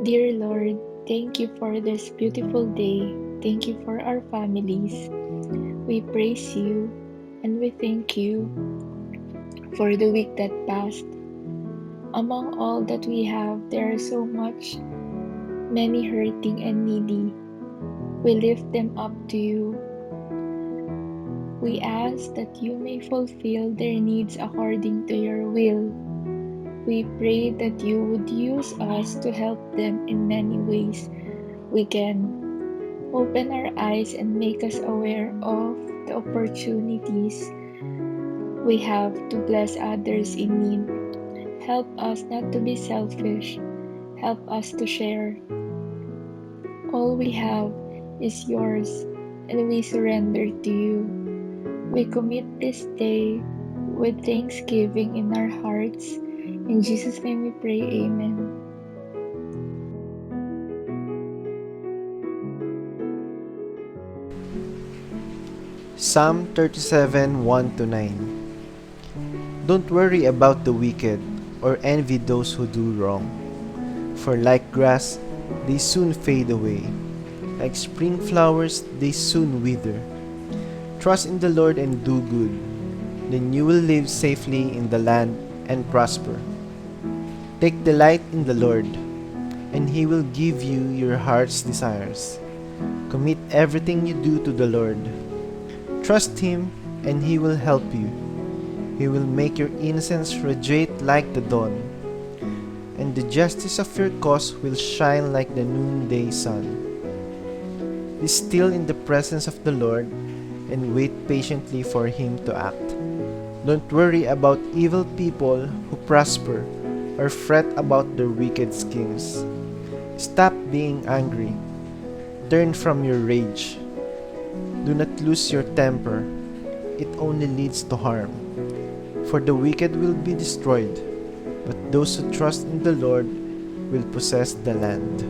Dear Lord, thank you for this beautiful day. Thank you for our families. We praise you and we thank you for the week that passed. Among all that we have, there are so much, many hurting and needy. We lift them up to you. We ask that you may fulfill their needs according to your will. We pray that you would use us to help them in many ways we can. Open our eyes and make us aware of the opportunities we have to bless others in need. Help us not to be selfish. Help us to share. All we have is yours, and we surrender to you. We commit this day with thanksgiving in our hearts. In Jesus' name we pray, Amen. Psalm 37 1 to 9. Don't worry about the wicked or envy those who do wrong, for like grass, they soon fade away. Like spring flowers, they soon wither. Trust in the Lord and do good. Then you will live safely in the land and prosper. Take delight in the Lord, and He will give you your heart's desires. Commit everything you do to the Lord. Trust Him, and He will help you. He will make your innocence radiate like the dawn, and the justice of your cause will shine like the noonday sun. Be still in the presence of the Lord, and wait patiently for Him to act. Don't worry about evil people who prosper, or fret about their wicked schemes. Stop being angry. Turn from your rage. Do not lose your temper. It only leads to harm. For the wicked will be destroyed, but those who trust in the Lord will possess the land.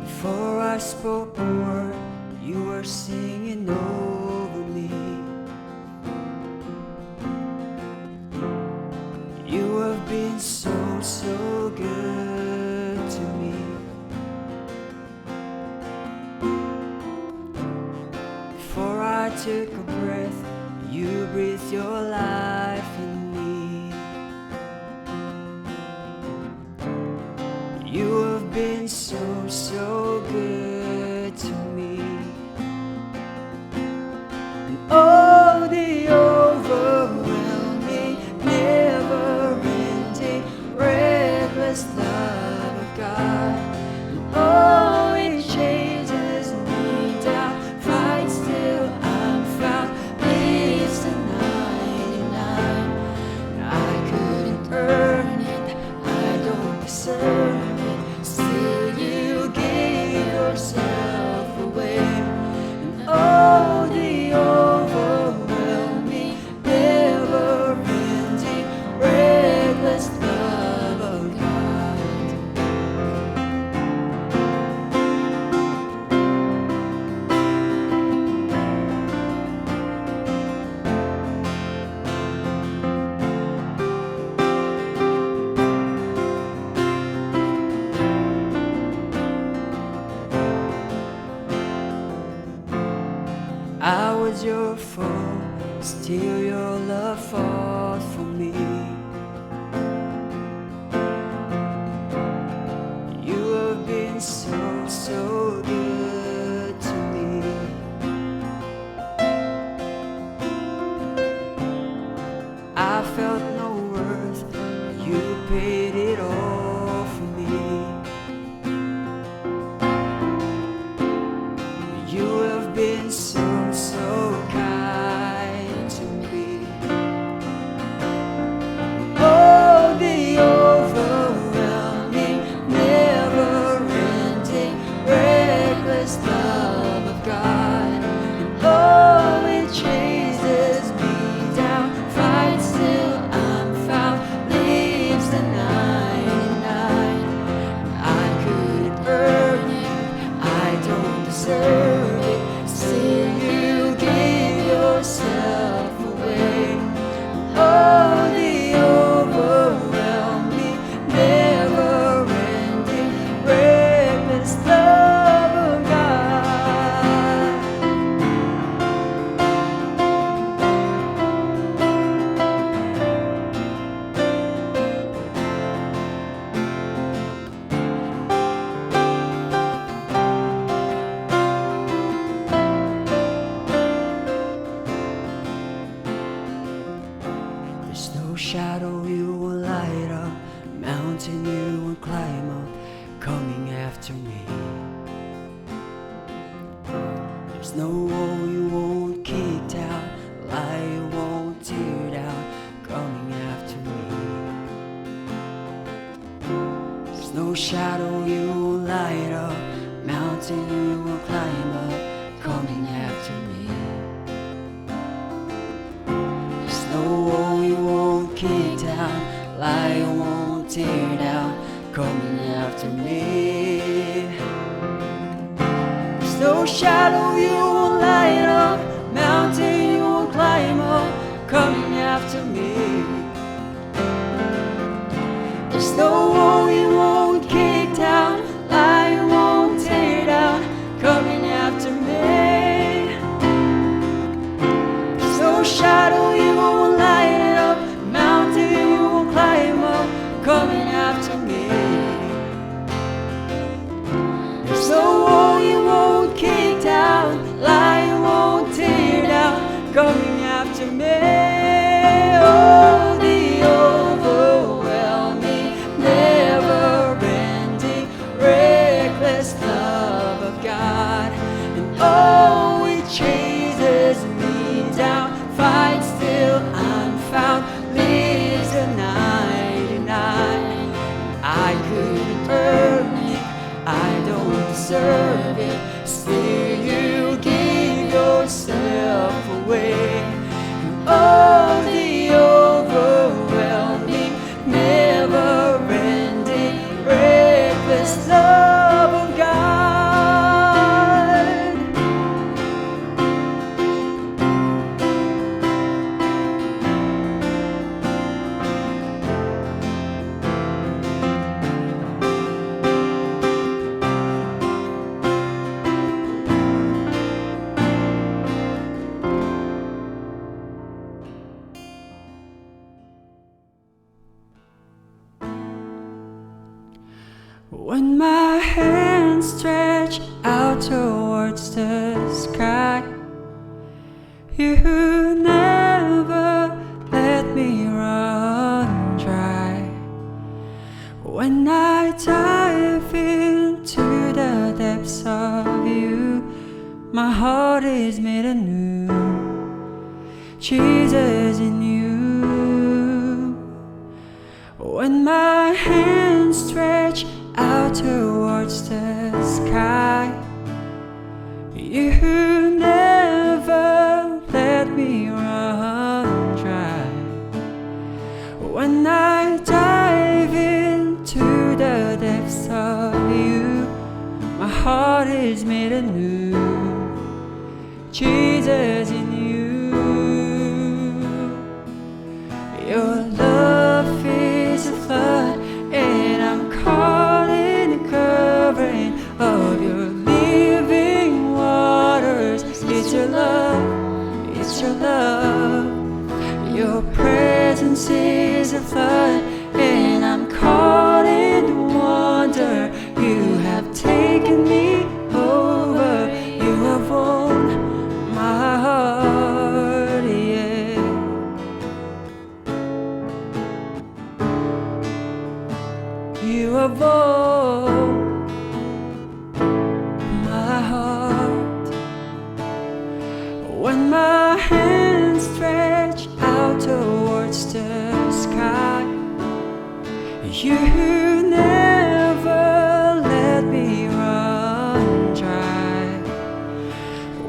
Before I spoke a word, you were singing over me. You have been so, so good to me. Before I took a breath, you breathed your life in me. You have been so, so good to me. And oh, the overwhelming, never-ending, reckless love of God. And oh, it chases me down, fights till I'm found, leaves the 99. And I couldn't earn it, I don't deserve it. Still you gave yourself away. And oh, the overwhelming, never-ending, reckless love of God. I was your foe, still your love fought for me. You have been so, so good to me. I felt no worth, you paid it all for me. You have been so, so kind to me. Oh, the overwhelming, never-ending, reckless love of God. And oh, There's no wall you won't kick down, lie you won't tear down, coming after me. There's no shadow you won't light up, mountain you won't climb up, coming after me. There's no wall you won't kick down, lie you won't tear down, coming after me. There's no shadow you won't light up, mountain you won't climb up, coming after me. There's no wall you won't kick down, lie you won't tear down, coming after me. There's no shadow you won't light up, mountain you won't climb up, coming after me. There's no wall you won't kick down, lie you won't tear down, coming after me. Oh, the overwhelming, never-ending, reckless love of God, and oh, it chases me down, fights till I'm found, lives the 99. I couldn't earn it, I don't deserve it, still you give yourself away. And oh, the overwhelming, never-ending, reckless love of God. When my hands stretch out towards the sky, you never let me run dry. When I dive into the depths of you, my heart is made anew. Jesus in you. When my hands stretch out towards the sky, you never let me run dry. When I dive into the depths of you, my heart is made anew. Jesus in you. Your love is a flood, and I'm caught in the covering of your living waters. It's your love, it's your love. Your presence is a flood, and I'm caught in the wonder. You have taken me over, you have won my heart, yeah. You have won my heart. When my hands stretch out towards the sky, you never let me run dry.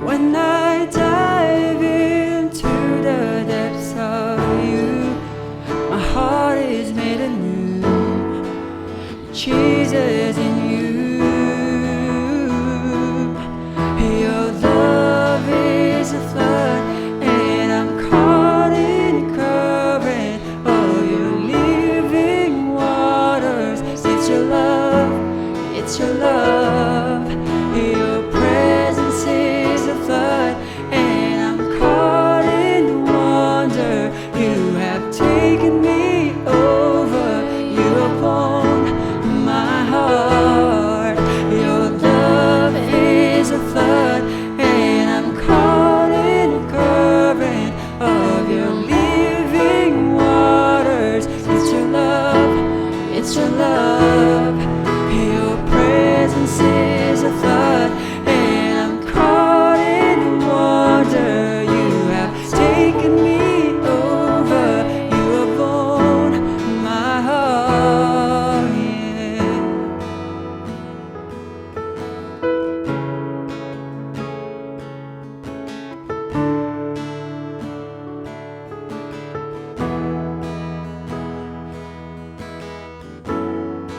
When I dive into the depths of you, my heart is made anew. Jesus in you. Your love is a flood, and I'm caught in the current of your living waters. It's your love, it's your love. Your presence is a flood, and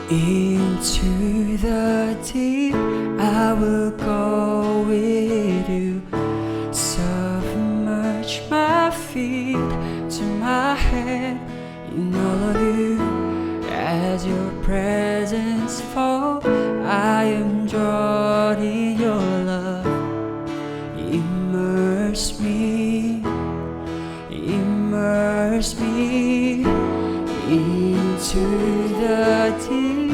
Into the deep I will go with you. Submerge my feet to my head in all of you. As your presence falls, I am drawn in your love. Immerse me into the deep.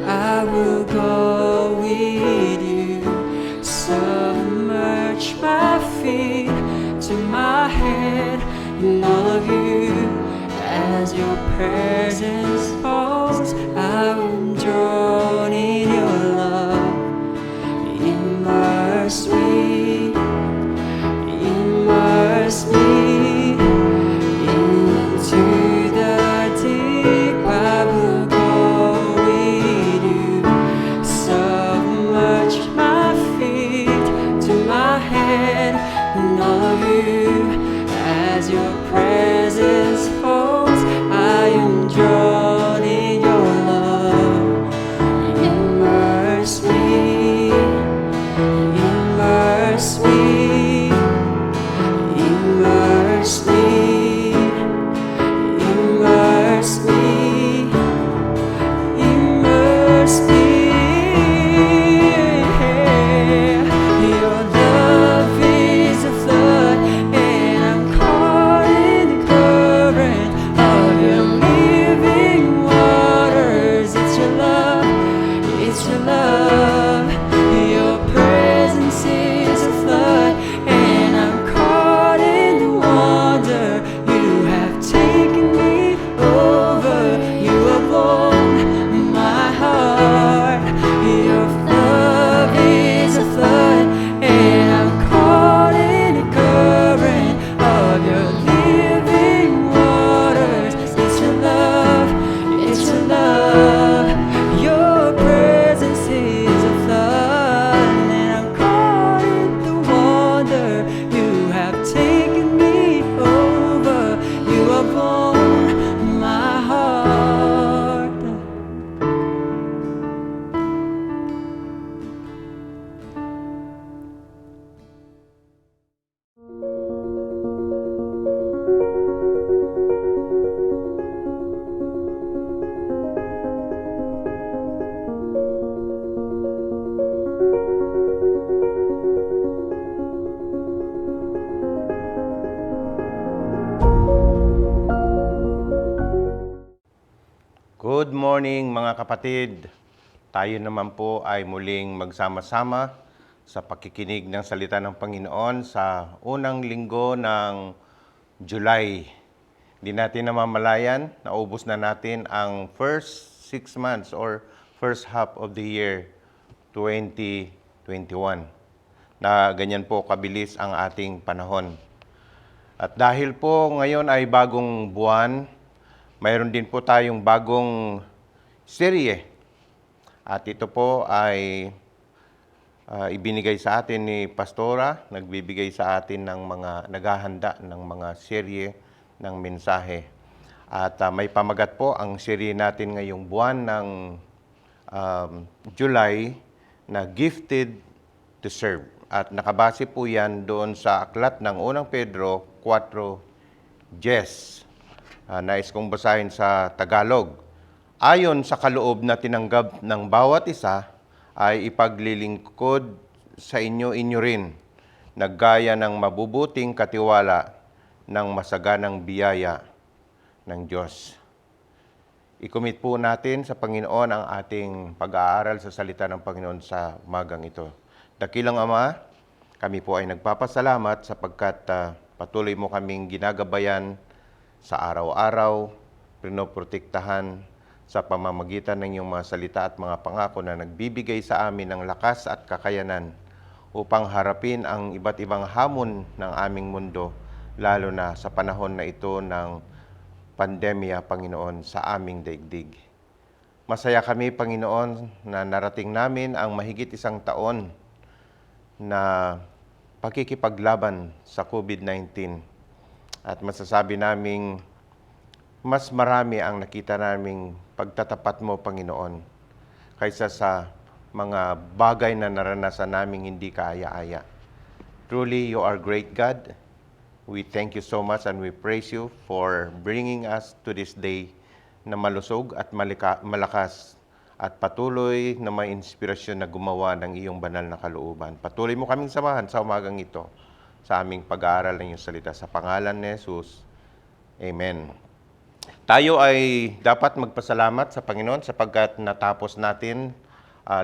I will go with you. Submerge my feet to my head in all of you. As your presence falls, I am drawn in your love. Immerse me into the deep. I will go with you. Submerge my feet to my head and all of you. As your presence falls, I am drawn in your love. Immerse me immerse me immerse me immerse me immerse me. Your love is a flood, and I'm caught in the current of your living waters. It's your love, it's your love. Your presence is a flood, and I'm caught in the wonder. You have taken me over, you have won my heart. Your love is a flood, and I'm caught in the current of your living waters. It's your love, it's your love. Your presence is a flood, and I'm caught in the wonder. You have taken me over, you have won my heart. Good morning mga kapatid. Tayo naman po ay muling magsama-sama sa pakikinig ng salita ng Panginoon sa unang linggo ng July. Hindi natin namamalayan, naubos na natin ang first 6 months or first half of the year 2021. Na ganyan po kabilis ang ating panahon. At dahil po ngayon ay bagong buwan, mayroon din po tayong bagong serye. At ito po ay ibinigay sa atin ni Pastora, nagbibigay sa atin ng mga naghahanda ng mga serye ng mensahe. At may pamagat po ang serye natin ngayong buwan ng July na Gifted to Serve. At nakabase po yan doon sa aklat ng unang Pedro 4:10. Nais kong basahin sa Tagalog. Ayon sa kaloob na tinanggap ng bawat isa, ay ipaglilingkod sa inyo rin, naggaya ng mabubuting katiwala ng masaganang biyaya ng Diyos. I-commit po natin sa Panginoon ang ating pag-aaral sa salita ng Panginoon sa umagang ito. Dakilang Ama, kami po ay nagpapasalamat sapagkat patuloy mo kaming ginagabayan sa araw-araw, pinoprotektahan sa pamamagitan ng iyong mga salita at mga pangako na nagbibigay sa amin ng lakas at kakayanan upang harapin ang iba't ibang hamon ng aming mundo, lalo na sa panahon na ito ng pandemya, Panginoon, sa aming daigdig. Masaya kami, Panginoon, na narating namin ang mahigit 1 taon na pakikipaglaban sa COVID-19. At masasabi naming mas marami ang nakita naming pagtatapat mo, Panginoon. kaysa sa mga bagay na naranasan naming hindi kaaya-aya. Truly, you are great, God. We thank you so much and we praise you for bringing us to this day na malusog at malakas at patuloy na may inspirasyon na gumawa ng iyong banal na kalooban. Patuloy mo kaming samahan sa umagang ito sa aming pag-aaral ng iyong salita. Sa pangalan ni Jesus, Amen. Tayo ay dapat magpasalamat sa Panginoon sapagkat natapos natin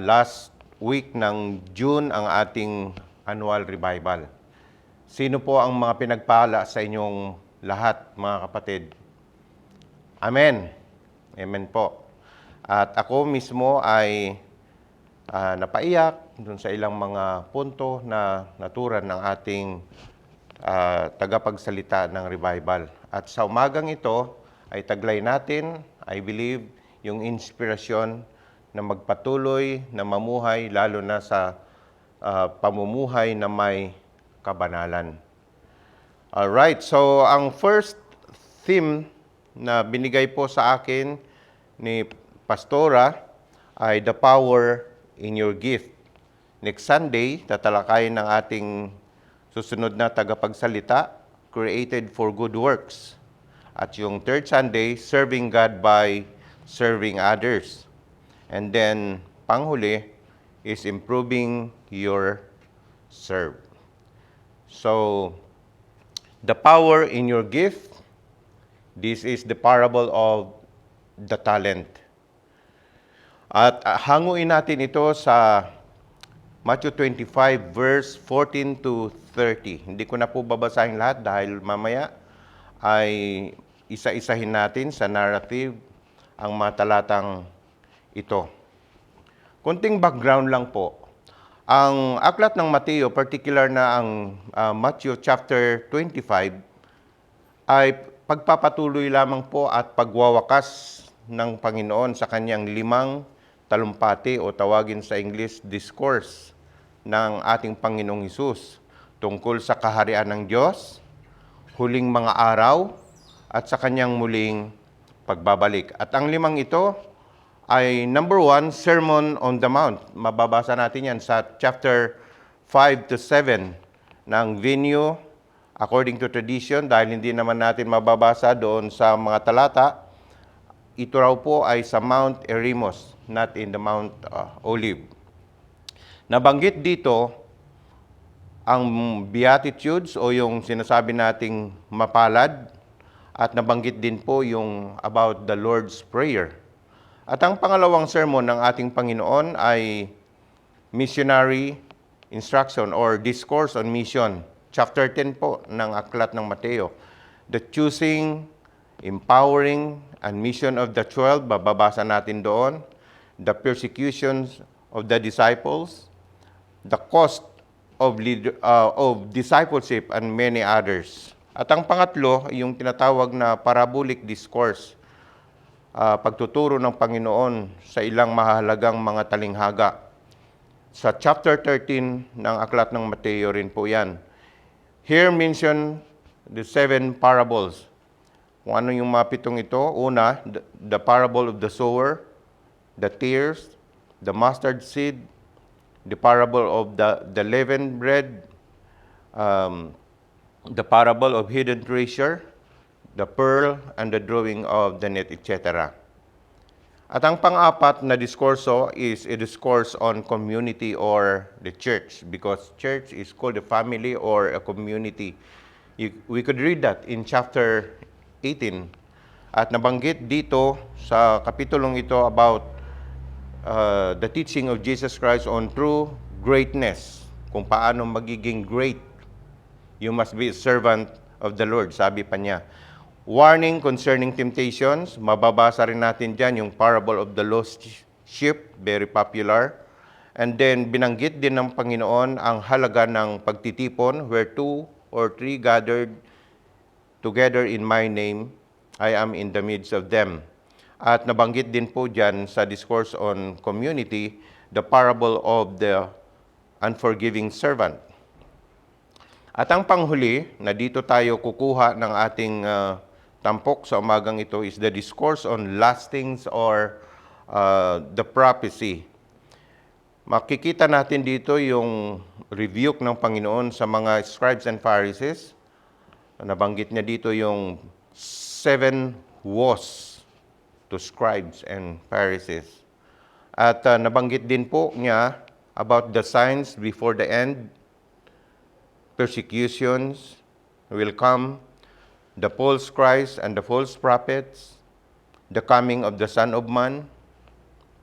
last week ng June ang ating annual revival. Sino po ang mga pinagpala sa inyong lahat, mga kapatid? Amen. Amen po. At ako mismo ay napaiyak dun sa ilang mga punto na naturan ng ating tagapagsalita ng revival. At sa umagang ito ay taglay natin, I believe, yung inspirasyon na magpatuloy na mamuhay lalo na sa pamumuhay na may kabanalan. Alright, so ang first theme na binigay po sa akin ni Pastora ay the power in your gift. Next Sunday, tatalakayin ng ating susunod na tagapagsalita, created for good works. At yung third Sunday, serving God by serving others. And then, panghuli is improving your serve. So, the power in your gift, this is the parable of the talent. At hanguin natin ito sa Matthew 25 verse 14 to 30. Hindi ko na po babasahin lahat dahil mamaya ay isa-isahin natin sa narrative ang mga talatang ito. Kunting background lang po. Ang aklat ng Mateo, particular na ang Matthew chapter 25, ay pagpapatuloy lamang po at pagwawakas ng Panginoon sa kanyang 5 talumpati o tawagin sa English, discourse ng ating Panginoong Hesus tungkol sa kaharian ng Diyos, huling mga araw, at sa kanyang muling pagbabalik. At ang 5 ito ay number 1, Sermon on the Mount. Mababasa natin yan sa chapter 5 to 7 ng venue according to tradition dahil hindi naman natin mababasa doon sa mga talata. Ito raw po ay sa Mount Eremos, not in the Mount Olive. Nabanggit dito ang Beatitudes o yung sinasabi nating mapalad at nabanggit din po yung about the Lord's Prayer. At ang pangalawang sermon ng ating Panginoon ay missionary instruction or discourse on mission. Chapter 10 po ng aklat ng Mateo. The choosing, empowering, and mission of the 12, bababasa natin doon. The persecutions of the disciples, the cost of discipleship, and many others. At ang pangatlo, yung tinatawag na parabolic discourse, pagtuturo ng Panginoon sa ilang mahalagang mga talinghaga. Sa chapter 13 ng aklat ng Mateo rin po yan. Here mention the 7 parables. Kung ano yung mga 7 ito, una, the parable of the sower, the tares, the mustard seed, the parable of the leavened bread, the parable of hidden treasure, the pearl, and the drawing of the net, etc. At ang pang-apat na diskurso is a discourse on community or the church, because church is called a family or a community. We could read that in chapter 18. At nabanggit dito sa kapitulong ito about the teaching of Jesus Christ on true greatness, kung paano magiging great. You must be a servant of the Lord, sabi pa niya. Warning concerning temptations, mababasa rin natin dyan yung parable of the lost sheep, very popular. And then binanggit din ng Panginoon ang halaga ng pagtitipon, where 2 or 3 gathered together in my name, I am in the midst of them. At nabanggit din po dyan sa discourse on community, the parable of the unforgiving servant. At ang panghuli, na dito tayo kukuha ng ating tampok sa umagang ito, is the discourse on lastings or the prophecy. Makikita natin dito yung rebuke ng Panginoon sa mga scribes and Pharisees. Nabanggit niya dito yung 7 woes to scribes and Pharisees. At nabanggit din po niya about the signs before the end, persecutions will come, the false Christ and the false prophets, the coming of the Son of Man,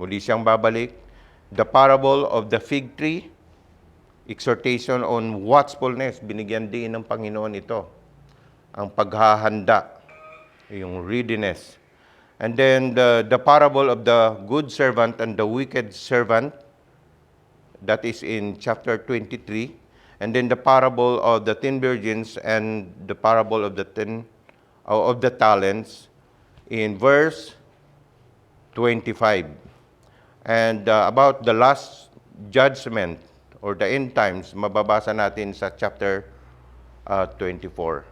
muli siyang babalik, the parable of the fig tree, exhortation on watchfulness, binigyan din ng Panginoon ito, ang paghahanda, yung readiness. And then the parable of the good servant and the wicked servant, that is in chapter 23. And then the parable of the 10 virgins and the parable of the talents in verse 25. And about the last judgment or the end times, mababasa natin sa chapter 24.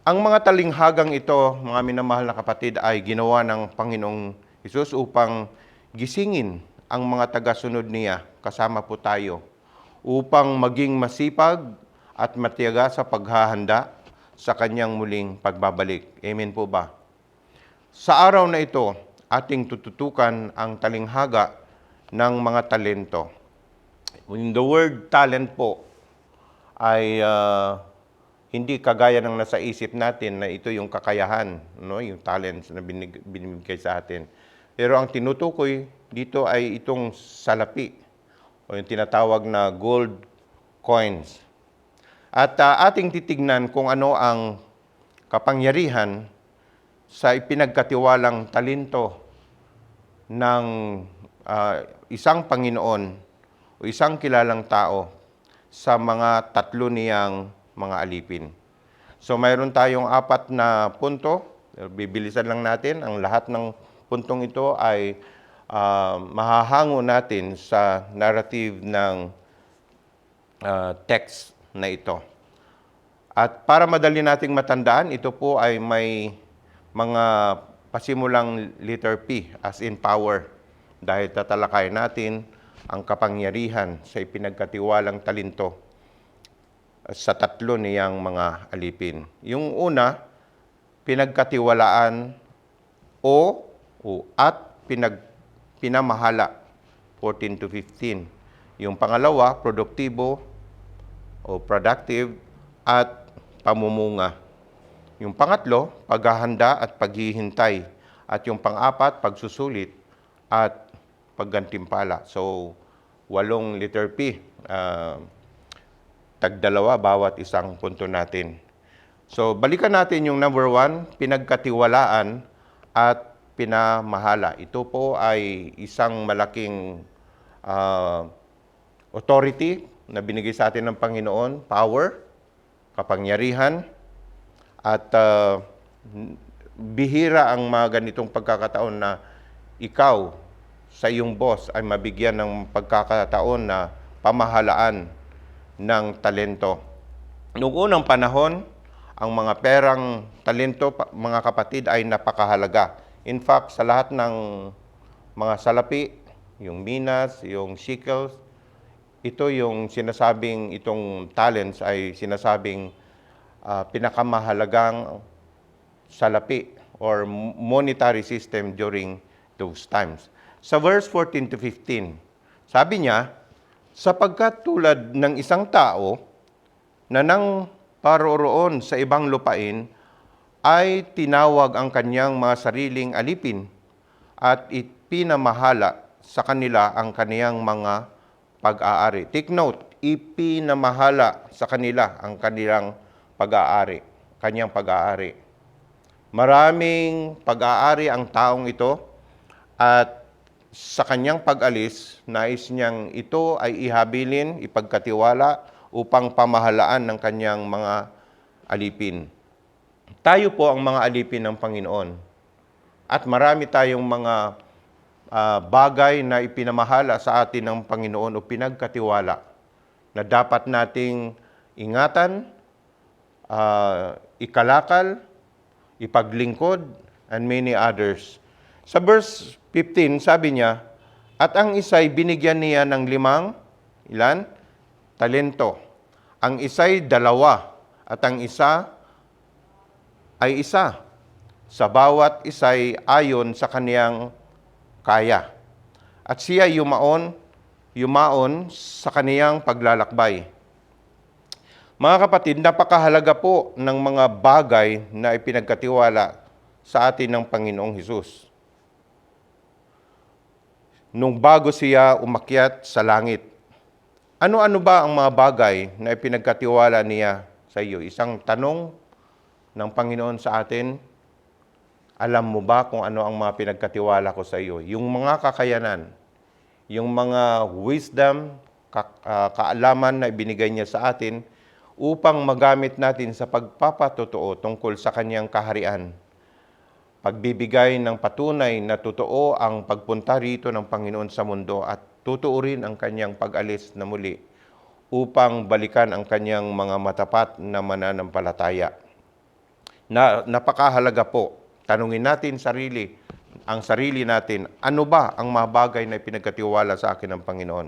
Ang mga talinghagang ito, mga minamahal na kapatid, ay ginawa ng Panginoong Hesus upang gisingin ang mga tagasunod niya, kasama po tayo, upang maging masipag at matiyaga sa paghahanda sa kanyang muling pagbabalik. Amen po ba? Sa araw na ito, ating tututukan ang talinghaga ng mga talento. When the word talent po ay hindi kagaya ng nasa isip natin na ito yung kakayahan, no? Yung talents na binibigay sa atin. Pero ang tinutukoy dito ay itong salapi o yung tinatawag na gold coins. At ating titignan kung ano ang kapangyarihan sa ipinagkatiwalang talento ng isang Panginoon o isang kilalang tao sa mga tatlo niyang mga alipin. So mayroon tayong 4 na punto. Bibilisan lang natin. Ang lahat ng puntong ito ay mahahango natin sa narrative ng text na ito. At para madali nating matandaan, ito po ay may mga pasimulang letter P as in power. Dahil tatalakayin natin ang kapangyarihan sa ipinagkatiwalang talento sa tatlo niyang mga alipin. Yung una, pinagkatiwalaan o at pinamahala, 14 to 15. Yung pangalawa, produktibo o productive at pamumunga. Yung pangatlo, paghahanda at paghihintay. At yung pang-apat, pagsusulit at paggantimpala. So, 8 letter P. Tagdalawa bawat isang punto natin. So, balikan natin yung number 1, pinagkatiwalaan at pinamahala. Ito po ay isang malaking authority na binigay sa atin ng Panginoon, power, kapangyarihan, at bihira ang mga ganitong pagkakataon na ikaw sa iyong boss ay mabigyan ng pagkakataon na pamahalaan ng talento. Noong unang panahon, ang mga perang talento, mga kapatid, ay napakahalaga. In fact, sa lahat ng mga salapi, yung minas, yung shekels, ito yung sinasabing, itong talents ay sinasabing pinakamahalagang salapi or monetary system during those times. Sa verse 14 to 15, sabi niya, sapagkat tulad ng isang tao na nang paroroon sa ibang lupain, ay tinawag ang kanyang mga sariling alipin at ipinamahala sa kanila ang kaniyang mga pag-aari. Take note, ipinamahala sa kanila ang kanilang pag-aari, kanyang pag-aari. Maraming pag-aari ang taong ito at sa kanyang pag-alis, nais niyang ito ay ihabilin, ipagkatiwala upang pamahalaan ng kanyang mga alipin. Tayo po ang mga alipin ng Panginoon. At marami tayong mga bagay na ipinamahala sa atin ng Panginoon o pinagkatiwala na dapat nating ingatan, ikalakal, ipaglingkod, and many others. Sa verse 15, sabi niya, at ang isa'y binigyan niya ng 5, ilan? Talento. Ang isa'y 2, at ang isa ay 1. Sa bawat isa'y ayon sa kaniyang kaya. At siya yumaon sa kaniyang paglalakbay. Mga kapatid, napakahalaga po ng mga bagay na ipinagkatiwala sa atin ng Panginoong Hesus. Nung bago siya umakyat sa langit, ano-ano ba ang mga bagay na ipinagkatiwala niya sa iyo? Isang tanong ng Panginoon sa atin, alam mo ba kung ano ang mga pinagkatiwala ko sa iyo? Yung mga kakayanan, yung mga wisdom, kaalaman na ibinigay niya sa atin upang magamit natin sa pagpapatotoo tungkol sa kanyang kaharian. Pagbibigay ng patunay na totoo ang pagpunta rito ng Panginoon sa mundo at totoo rin ang kanyang pag-alis na muli upang balikan ang kanyang mga matapat na mananampalataya. Napakahalaga po, tanungin natin ang sarili natin, ano ba ang mga bagay na pinagkatiwala sa akin ng Panginoon?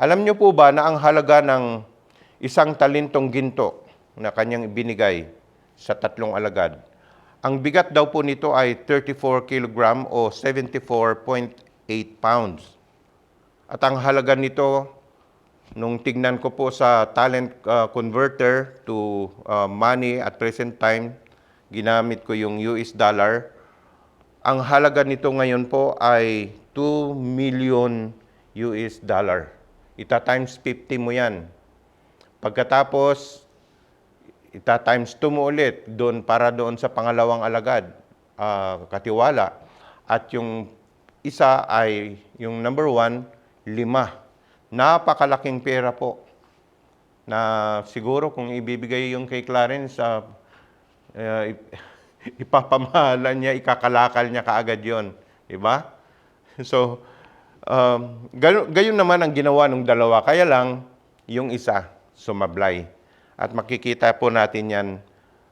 Alam niyo po ba na ang halaga ng 1 talentong ginto na kanyang ibinigay sa 3 alagad, ang bigat daw po nito ay 34 kilogram o 74.8 pounds. At ang halaga nito, nung tignan ko po sa talent converter to money at present time, ginamit ko yung US dollar, ang halaga nito ngayon po ay 2 million US dollar. Ita-times 50 mo yan. Pagkatapos, ita-times 2 mo ulit para doon sa pangalawang alagad, katiwala. At yung isa ay, yung number 1, 5. Napakalaking pera po. Na siguro kung ibibigay yung kay Clarence, ipapamahalan niya, ikakalakal niya kaagad yon, diba? So, gayon naman ang ginawa ng 2. Kaya lang, yung isa, sumablay. At makikita po natin yan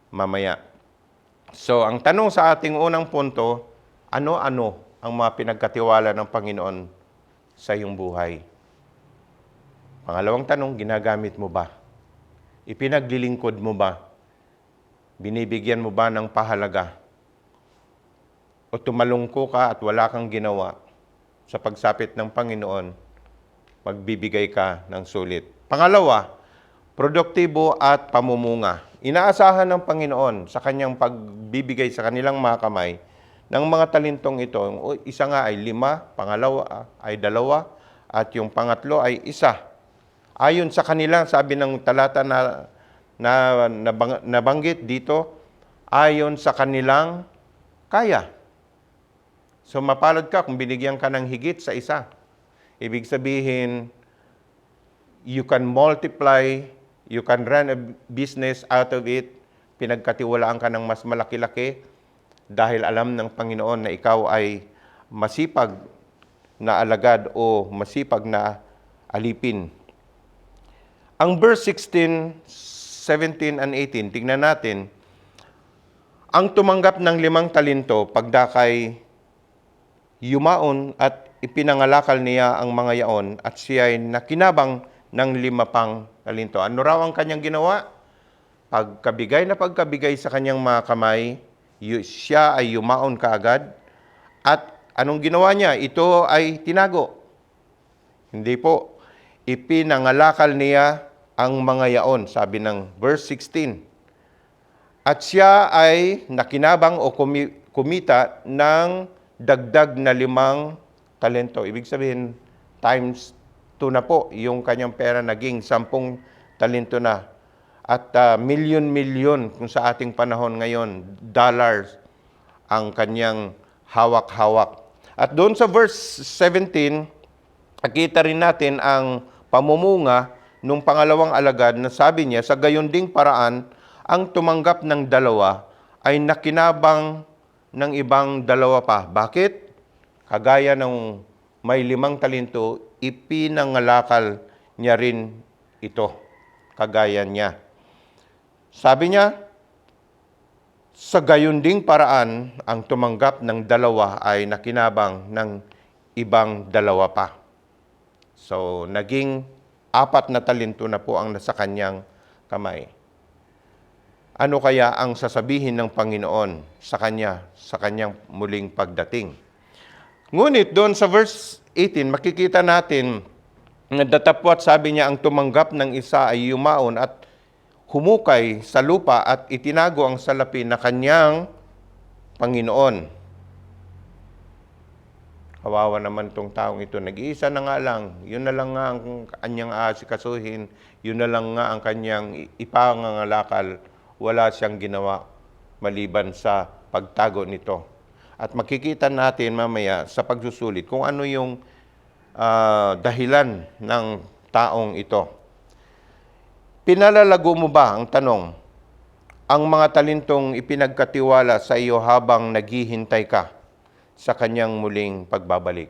mamaya. So, ang tanong sa ating unang punto, ano-ano ang mga pinagkatiwala ng Panginoon sa iyong buhay? Pangalawang tanong, ginagamit mo ba? Ipinaglilingkod mo ba? Binibigyan mo ba ng pahalaga? O tumalungko ka at wala kang ginawa sa pagsapit ng Panginoon, magbibigay ka ng sulit. Pangalawa, produktibo at pamumunga. Inaasahan ng Panginoon sa kanyang pagbibigay sa kanilang mga kamay ng mga talentong ito. Isa nga ay 5, pangalawa ay 2, at yung pangatlo ay 1. Ayon sa kanila, sabi ng talata na nabanggit dito, ayon sa kanilang kaya. So mapalad ka kung binigyan ka ng higit sa isa. Ibig sabihin, you can multiply, you can run a business out of it, pinagkatiwalaan ka ng mas malaki-laki dahil alam ng Panginoon na ikaw ay masipag na alagad o masipag na alipin. Ang verse 16, 17, and 18, tignan natin, ang tumanggap ng 5 talento, pagdakay yumaon at ipinangalakal niya ang mga yaon at siya ay nakinabang ng 5 pang talento. Ano raw ang kanyang ginawa? Pagkabigay na pagkabigay sa kanyang mga kamay, siya ay yumaon kaagad. At anong ginawa niya? Ito ay tinago. Hindi po. Ipinangalakal niya ang mga yaon, sabi ng verse 16. At siya ay nakinabang o kumita ng dagdag na 5 talento. Ibig sabihin, times 2 na po yung kanyang pera, naging 10 talento na. At milyon-milyon kung sa ating panahon ngayon, dollars ang kanyang hawak-hawak. At doon sa verse 17, nakita rin natin ang pamumunga nung pangalawang alagad na sabi niya, sa gayon ding paraan, ang tumanggap ng 2 ay nakinabang ng ibang 2 pa. Bakit? Kagaya ng may 5 talento, ipinangalakal niya rin ito. Kagaya niya. Sabi niya, Sa gayon ding paraan, ang tumanggap ng dalawa ay nakinabang ng ibang dalawa pa. So, naging 4 na talento na po ang nasa kanyang kamay. Ano kaya ang sasabihin ng Panginoon sa kanya, sa kanyang muling pagdating? Ngunit doon sa verse 18, makikita natin na datapwat sabi niya, ang tumanggap ng isa ay yumaon at humukay sa lupa at itinago ang salapi na kanyang Panginoon. Kawawa naman tong taong ito. Nag-iisa na nga lang. Yun na lang nga ang kanyang aasikasuhin. Yun na lang nga ang kanyang ipangangalakal. Wala siyang ginawa maliban sa pagtago nito. At makikita natin mamaya sa pagsusulit kung ano yung dahilan ng taong ito. Pinalalago mo ba, ang tanong, ang mga talentong ipinagkatiwala sa iyo habang naghihintay ka sa kanyang muling pagbabalik?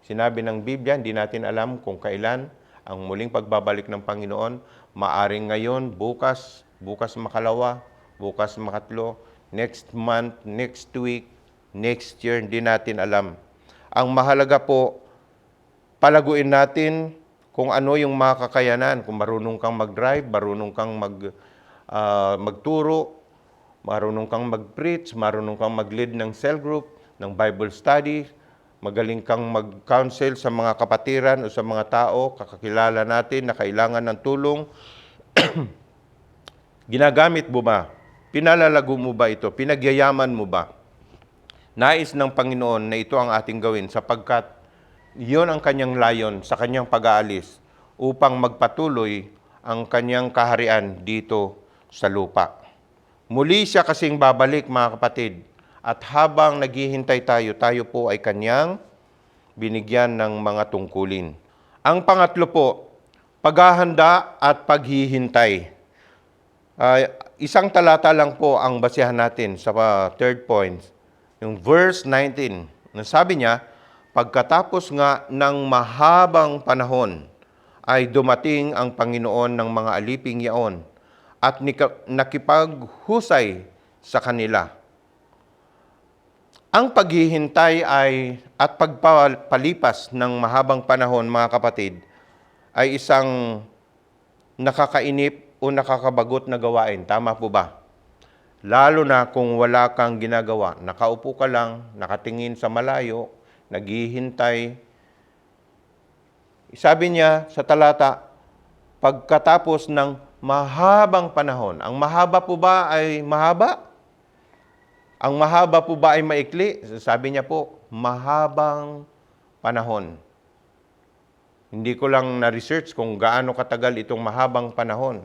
Sinabi ng Biblia, hindi natin alam kung kailan ang muling pagbabalik ng Panginoon. Maaring ngayon, bukas makalawa, bukas makatlo, next month, next week, next year, hindi natin alam. Ang mahalaga po, palaguin natin kung ano yung mga kakayanan. Kung marunong kang mag-drive, marunong kang magturo, marunong kang mag-preach, marunong kang mag-lead ng cell group, ng Bible study, magaling kang mag-counsel sa mga kapatiran o sa mga tao, kakakilala natin na kailangan ng tulong. Ginagamit mo ba? Pinalalago mo ba ito? Pinagyayaman mo ba? Nais ng Panginoon na ito ang ating gawin sapagkat iyon ang kanyang layon sa kanyang pag-aalis upang magpatuloy ang kanyang kaharian dito sa lupa. Muli siya kasing babalik, mga kapatid, at habang naghihintay tayo, tayo po ay kanyang binigyan ng mga tungkulin. Ang pangatlo po, paghahanda at paghihintay. Isang talata lang po ang basihan natin sa third point, yung verse 19. Sabi niya, pagkatapos nga ng mahabang panahon, ay dumating ang Panginoon ng mga aliping yaon at nakipaghusay sa kanila. Ang paghihintay at pagpalipas ng mahabang panahon, mga kapatid, ay isang nakakainip o nakakabagot na gawain. Tama po ba? Lalo na kung wala kang ginagawa. Nakaupo ka lang, nakatingin sa malayo, naghihintay. Sabi niya sa talata, pagkatapos ng mahabang panahon. Ang mahaba po ba ay mahaba? Ang mahaba po ba ay maikli? Sabi niya po, mahabang panahon. Hindi ko lang na-research kung gaano katagal itong mahabang panahon.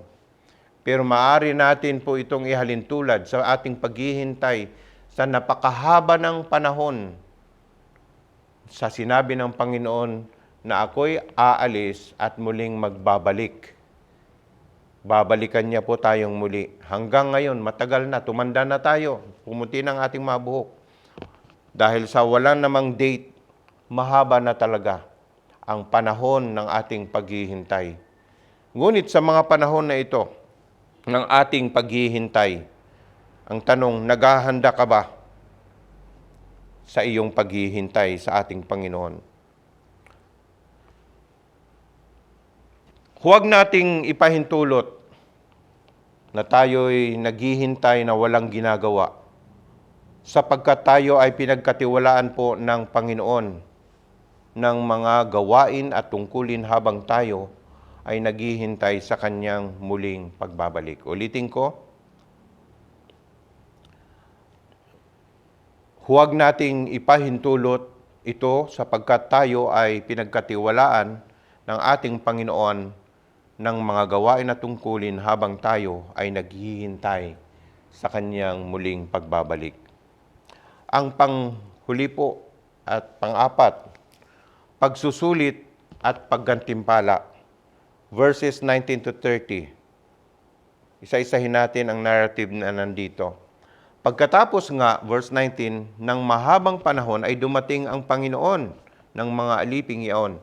Pero maaari natin po itong ihalintulad sa ating paghihintay sa napakahaba ng panahon sa sinabi ng Panginoon na ako'y aalis at muling magbabalik. Babalikan niya po tayong muli. Hanggang ngayon, matagal na, tumanda na tayo, pumuti ng ating mga buhok. Dahil sa walang namang date, mahaba na talaga ang panahon ng ating paghihintay. Ngunit sa mga panahon na ito, ng ating paghihintay, ang tanong, naghahanda ka ba sa iyong paghihintay sa ating Panginoon? Huwag nating ipahintulot na tayo'y naghihintay na walang ginagawa sapagkat tayo ay pinagkatiwalaan po ng Panginoon ng mga gawain at tungkulin habang tayo ay naghihintay sa kanyang muling pagbabalik. Ulitin ko, huwag nating ipahintulot ito sapagkat tayo ay pinagkatiwalaan ng ating Panginoon ng mga gawain at tungkulin habang tayo ay naghihintay sa kanyang muling pagbabalik. Ang panghuli po at pang-apat, pagsusulit at paggantimpala. Verses 19 to 30. Isa-isahin natin ang narrative na nandito. Pagkatapos nga, verse 19, ng mahabang panahon ay dumating ang Panginoon ng mga aliping iyon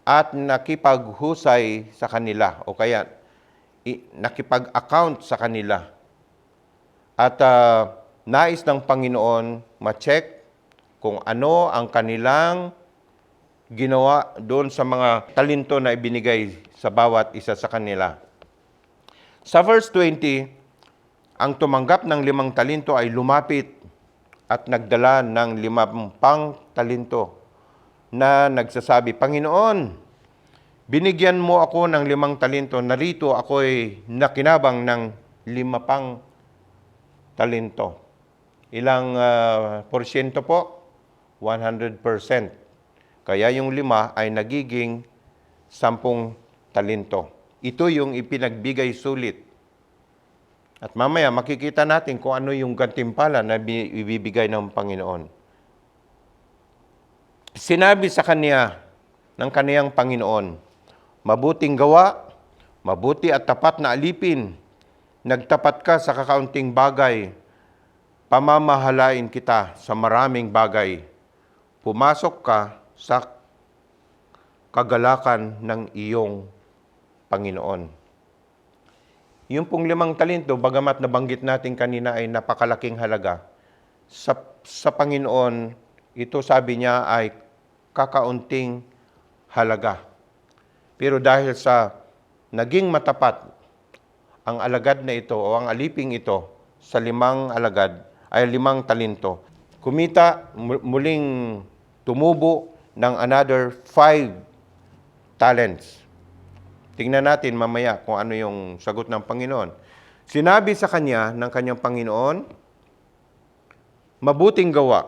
at nakipaghusay sa kanila o kaya nakipag-account sa kanila. At nais ng Panginoon ma-check kung ano ang kanilang ginawa doon sa mga talento na ibinigay sa bawat isa sa kanila. Sa verse 20, ang tumanggap ng 5 talento ay lumapit at nagdala ng 5 talento na nagsasabi, Panginoon, binigyan mo ako ng 5 talento, narito ako'y nakinabang ng 5 talento. Ilang porsyento po? 100%. Kaya yung 5 ay nagiging 10 talento. Ito yung ipinagbigay sulit. At mamaya makikita natin kung ano yung gantimpala na ibibigay ng Panginoon. Sinabi sa kanya ng kaniyang Panginoon, mabuting gawa, mabuti at tapat na alipin, nagtapat ka sa kakaunting bagay, pamamahalain kita sa maraming bagay. Pumasok ka sa kagalakan ng iyong Panginoon. Yung pong 5 talento, bagamat nabanggit natin kanina ay napakalaking halaga. Sa Panginoon, ito sabi niya ay kakaunting halaga. Pero dahil sa naging matapat ang alagad na ito o ang aliping ito sa 5 alagad ay 5 talento, kumita muling tumubo ng another 5 talents. Tingnan natin mamaya kung ano yung sagot ng Panginoon. Sinabi sa kanya ng kanyang Panginoon, mabuting gawa,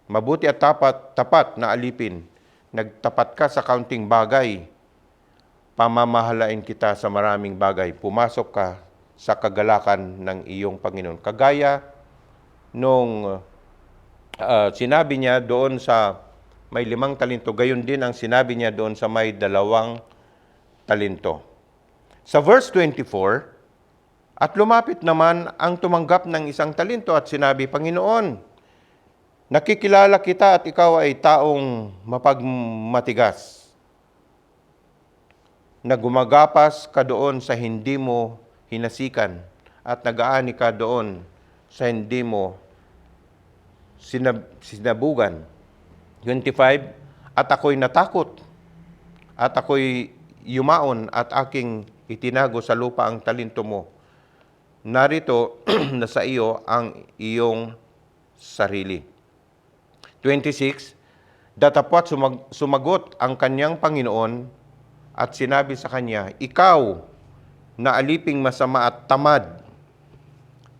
mabuti at tapat na alipin, nagtapat ka sa kaunting bagay, pamamahalain kita sa maraming bagay, pumasok ka sa kagalakan ng iyong Panginoon. Kagaya nung sinabi niya doon sa may 5 talento, gayon din ang sinabi niya doon sa may 2 talento. Sa verse 24, at lumapit naman ang tumanggap ng 1 talento at sinabi, Panginoon, nakikilala kita at ikaw ay taong mapagmatigas, na gumagapas ka doon sa hindi mo hinasikan at nag-aani ka doon sa hindi mo sinabugan. 25, at ako'y natakot at ako'y yumaon at aking itinago sa lupa ang talento mo. Narito na sa iyo ang iyong sarili. 26, datapwat sumagot ang kanyang Panginoon at sinabi sa kanya, ikaw na aliping masama at tamad,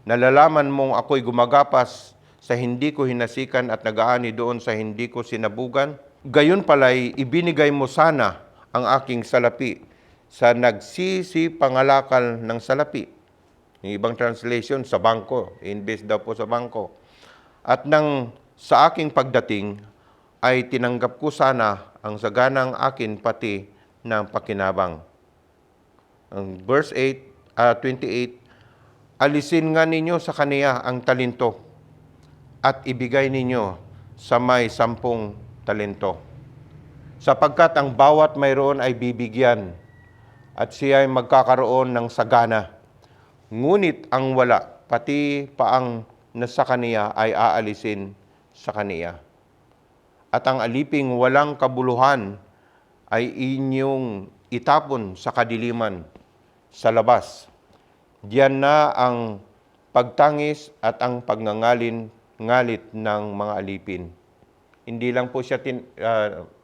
nalalaman mong ako'y gumagapas sa hindi ko hinasikan at nag-aani doon sa hindi ko sinabugan? Gayon pala'y ibinigay mo sana ang aking salapi sa nagsisipangalakal ng salapi. Yung ibang translation, sa bangko. Invest daw po sa bangko. At nang sa aking pagdating, ay tinanggap ko sana ang saganang akin pati ng pakinabang. Ang verse 28, alisin nga ninyo sa kaniya ang talento at ibigay ninyo sa may 10 talento. Sapagkat ang bawat mayroon ay bibigyan at siya ay magkakaroon ng sagana. Ngunit ang wala, pati pa ang nasa kaniya ay aalisin sa kaniya. At ang aliping walang kabuluhan ay inyong itapon sa kadiliman, sa labas. Diyan na ang pagtangis at ang pagngangalit ng mga alipin. Hindi lang po siya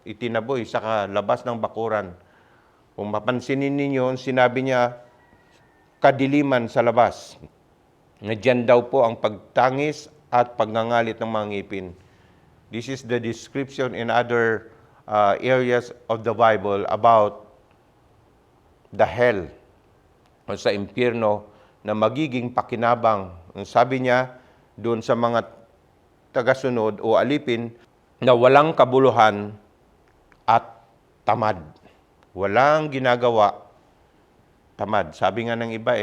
itinaboy sa labas ng bakuran. Kung mapansinin ninyo, sinabi niya, kadiliman sa labas. Na diyan daw po ang pagtangis at pagngangalit ng mga ngipin. This is the description in other areas of the Bible about the hell o sa impyerno na magiging pakinabang. Sabi niya doon sa mga tagasunod o alipin na walang kabuluhan at tamad. Walang ginagawa, tamad. Sabi nga ng iba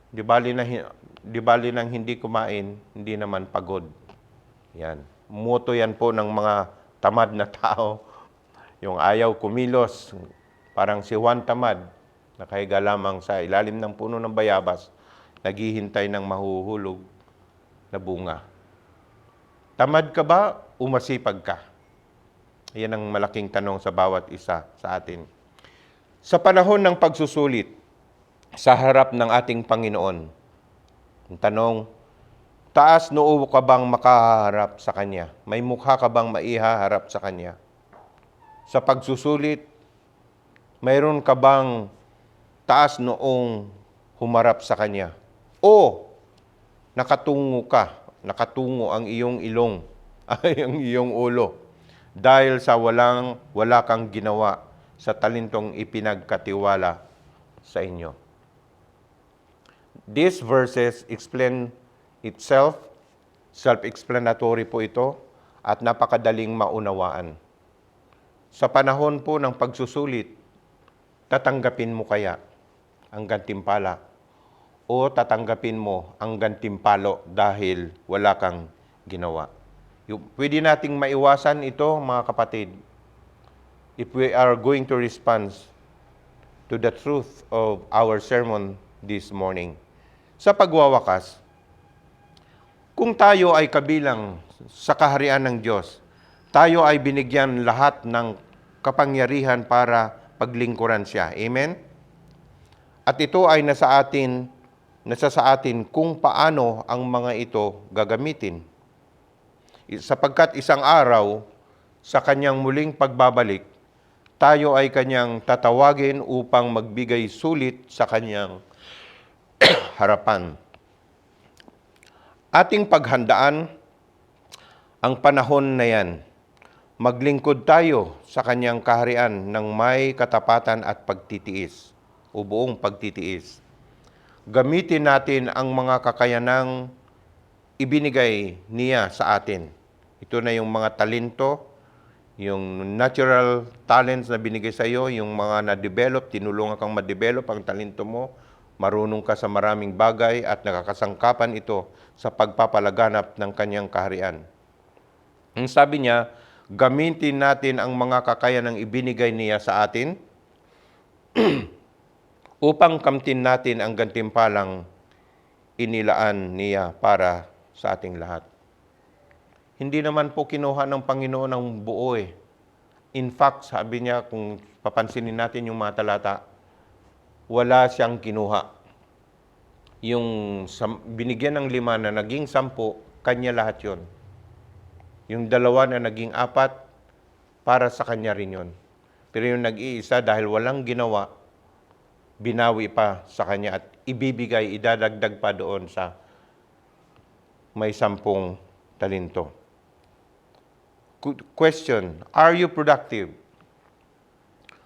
di bali nang hindi kumain, hindi naman pagod. Yan. Moto yan po ng mga tamad na tao. Yung ayaw kumilos. Parang si Juan tamad, nakahiga lamang sa ilalim ng puno ng bayabas. naghihintay ng mahuhulog na bunga. Tamad ka ba o masipag ka? Yan ang malaking tanong sa bawat isa sa atin. Sa panahon ng pagsusulit sa harap ng ating Panginoon, ang tanong, taas noo ka bang makaharap sa Kanya? May mukha ka bang maihaharap sa Kanya? Sa pagsusulit, mayroon ka bang taas noong humarap sa Kanya? O nakatungo ang iyong ilong, ay ang iyong ulo, dahil sa wala kang ginawa sa talentong ipinagkatiwala sa inyo. These verses explain itself, self-explanatory po ito, at napakadaling maunawaan. Sa panahon po ng pagsusulit, tatanggapin mo kaya ang gantimpala o tatanggapin mo ang gantimpalo dahil wala kang ginawa? Pwede nating maiwasan ito, mga kapatid, if we are going to respond to the truth of our sermon this morning. Sa pagwawakas, kung tayo ay kabilang sa kaharian ng Diyos, tayo ay binigyan lahat ng kapangyarihan para paglingkuran siya. Amen? At ito ay nasa sa atin kung paano ang mga ito gagamitin. Sapagkat isang araw, sa kanyang muling pagbabalik, tayo ay kanyang tatawagin upang magbigay sulit sa kanyang harapan. Ating paghandaan ang panahon na yan. Maglingkod tayo sa kanyang kaharian ng may katapatan at pagtitiis o buong pagtitiis. Gamitin natin ang mga kakayanang ibinigay niya sa atin. Ito na yung mga talento, yung natural talents na binigay sa iyo, yung mga na-develop, tinulungan kang ma-develop ang talento mo, marunong ka sa maraming bagay at nakakasangkapan ito sa pagpapalaganap ng kanyang kaharian. Ang sabi niya, gamitin natin ang mga kakayanang ibinigay niya sa atin upang kamtin natin ang gantimpalang inilaan niya para sa ating lahat. Hindi naman po kinuha ng Panginoon ang buo eh. In fact, sabi niya, kung papansinin natin yung mga talata, wala siyang kinuha. Yung binigyan ng 5 na naging 10, kanya lahat yon. Yung 2 na naging 4, para sa kanya rin yon. Pero yung nag-iisa, dahil walang ginawa, binawi pa sa kanya at ibibigay, idadagdag pa doon sa may 10 talento. Question, are you productive?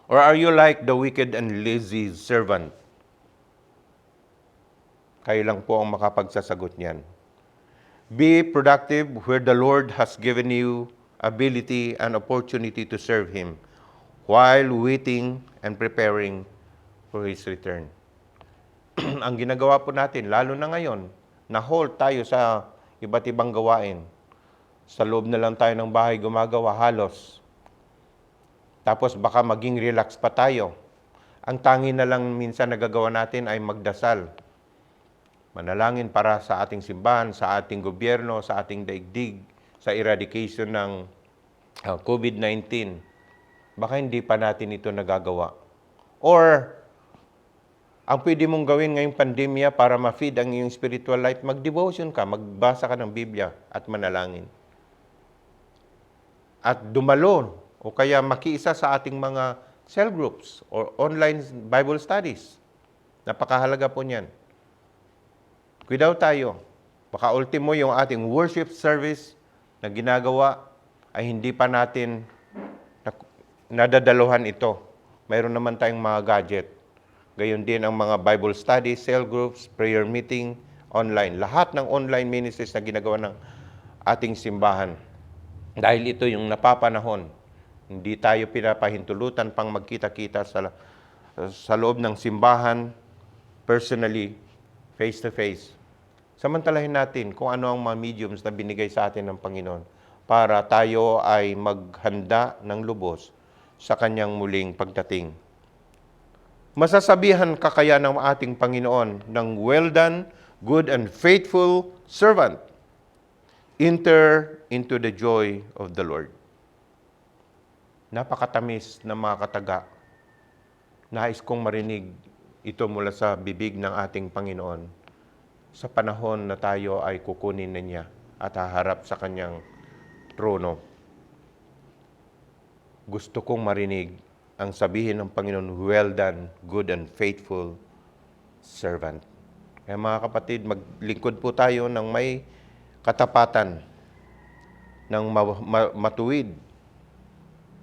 Or are you like the wicked and lazy servant? Kayo lang po ang makapagsasagot niyan. Be productive where the Lord has given you ability and opportunity to serve Him while waiting and preparing for His return. Ang ginagawa po natin, lalo na ngayon, na-hold tayo sa iba't ibang gawain. Sa loob na lang tayo ng bahay gumagawa halos. Tapos baka maging relax pa tayo. Ang tangi na lang minsan nagagawa natin ay magdasal. Manalangin para sa ating simbahan, sa ating gobyerno, sa ating daigdig, sa eradication ng COVID-19. Baka hindi pa natin ito nagagawa. Or, ang pwede mong gawin ngayong pandemya para ma-feed ang iyong spiritual life, mag-devotion ka, magbasa ka ng Biblia at manalangin. At dumalo o kaya makiisa sa ating mga cell groups or online Bible studies. Napakahalaga po niyan. Cuidado tayo. Baka ultimo yung ating worship service na ginagawa ay hindi pa natin nadadaluhan ito. Mayroon naman tayong mga gadget. Gayon din ang mga Bible studies, cell groups, prayer meeting, online. Lahat ng online ministries na ginagawa ng ating simbahan. Dahil ito yung napapanahon. Hindi tayo pinapahintulutan pang magkita-kita sa loob ng simbahan, personally, face-to-face. Samantalahin natin kung ano ang mga mediums na binigay sa atin ng Panginoon para tayo ay maghanda ng lubos sa kanyang muling pagdating. Masasabihan ka kaya ng ating Panginoon ng well done, good and faithful servant. Enter into the joy of the Lord. Napakatamis ng mga kataga. Nais kong marinig ito mula sa bibig ng ating Panginoon sa panahon na tayo ay kukunin na niya at haharap sa kanyang trono. Gusto kong marinig ang sabihin ng Panginoon, well done, good and faithful servant. Kaya mga kapatid, maglingkod po tayo ng may katapatan, ng matuwid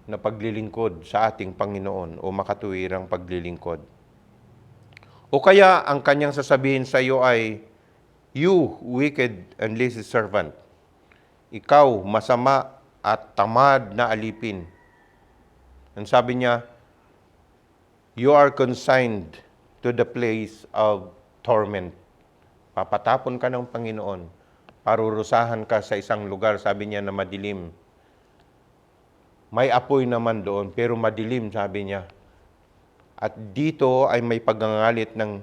na paglilingkod sa ating Panginoon o makatuwirang paglilingkod. O kaya ang kanyang sasabihin sa iyo ay, you wicked and lazy servant, ikaw masama at tamad na alipin. Ang sabi niya, you are consigned to the place of torment. Papatapon ka ng Panginoon, parurusahan ka sa isang lugar, sabi niya na madilim. May apoy naman doon, pero madilim, sabi niya. At dito ay may pagngangalit ng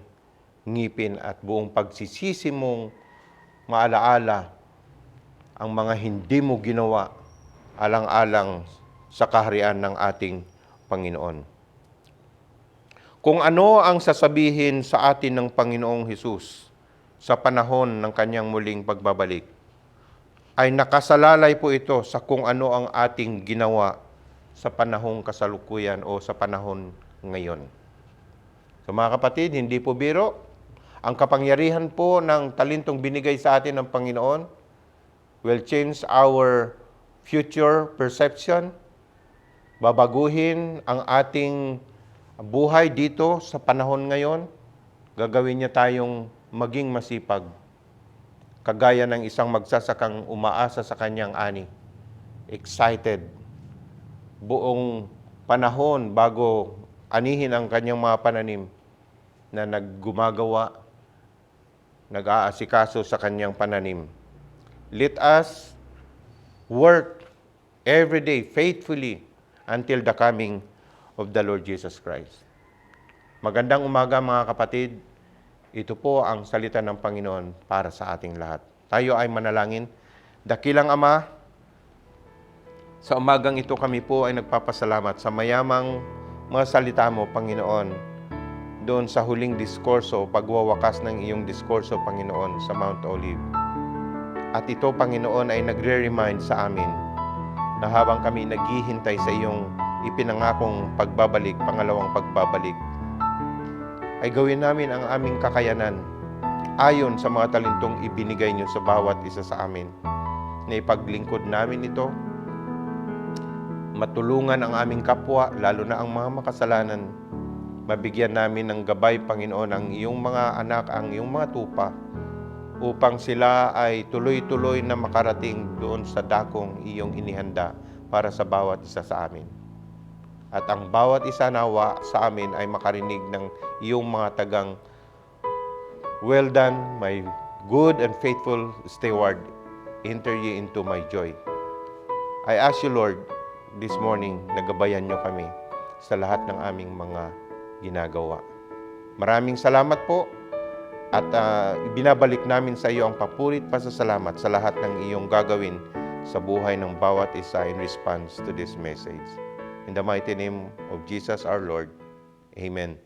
ngipin at buong pagsisisi mong maalaala ang mga hindi mo ginawa alang-alang sa kaharian ng ating Panginoon. Kung ano ang sasabihin sa atin ng Panginoong Hesus sa panahon ng kanyang muling pagbabalik, ay nakasalalay po ito sa kung ano ang ating ginawa sa panahong kasalukuyan o sa panahon ngayon. So mga kapatid, hindi po biro. Ang kapangyarihan po ng talentong binigay sa atin ng Panginoon will change our future perception. Babaguhin ang ating buhay dito sa panahon ngayon. Gagawin niya tayong maging masipag. Kagaya ng isang magsasakang umaasa sa kanyang ani. Excited. Buong panahon bago anihin ang kanyang mga pananim na naggumagawa, nag-aasikaso sa kanyang pananim. Let us work every day faithfully until the coming of the Lord Jesus Christ. Magandang umaga mga kapatid. Ito po ang salita ng Panginoon para sa ating lahat. Tayo ay manalangin. Dakilang Ama, sa umagang ito kami po ay nagpapasalamat sa mayamang mga salita mo, Panginoon, doon sa huling diskurso, pagwawakas ng iyong diskurso, Panginoon, sa Mount Olive. At ito, Panginoon, ay nagre-remind sa amin na habang kami naghihintay sa iyong ipinangakong pagbabalik, pangalawang pagbabalik, ay gawin namin ang aming kakayanan ayon sa mga talentong ibinigay niyo sa bawat isa sa amin, na ipaglingkod namin ito, matulungan ang aming kapwa, lalo na ang mga makasalanan, mabigyan namin ng gabay, Panginoon, ang iyong mga anak, ang iyong mga tupa, upang sila ay tuloy-tuloy na makarating doon sa dakong iyong inihanda para sa bawat isa sa amin. At ang bawat isa nawa sa amin ay makarinig ng iyong mga tagang, well done, my good and faithful steward, enter ye into my joy. I ask you, Lord, this morning, nagabayan niyo kami sa lahat ng aming mga ginagawa. Maraming salamat po at ibinabalik namin sa iyo ang papurit pasasalamat sa lahat ng iyong gagawin sa buhay ng bawat isa in response to this message. In the mighty name of Jesus our Lord. Amen.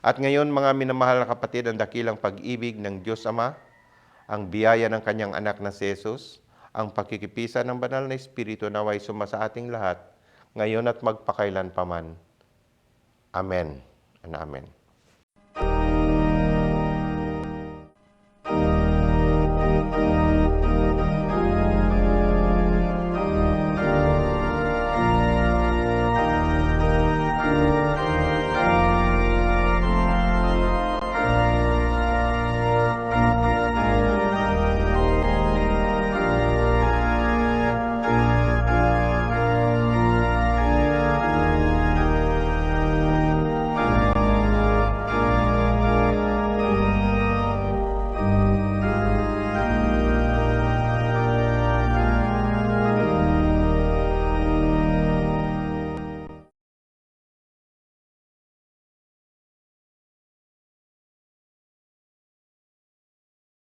At ngayon mga minamahal na kapatid, ang dakilang pag-ibig ng Diyos Ama, ang biyaya ng kanyang anak na si Jesus, ang pagkikipisa ng banal na Espiritu naway suma sa ating lahat, ngayon at magpakailan paman. Amen and amen.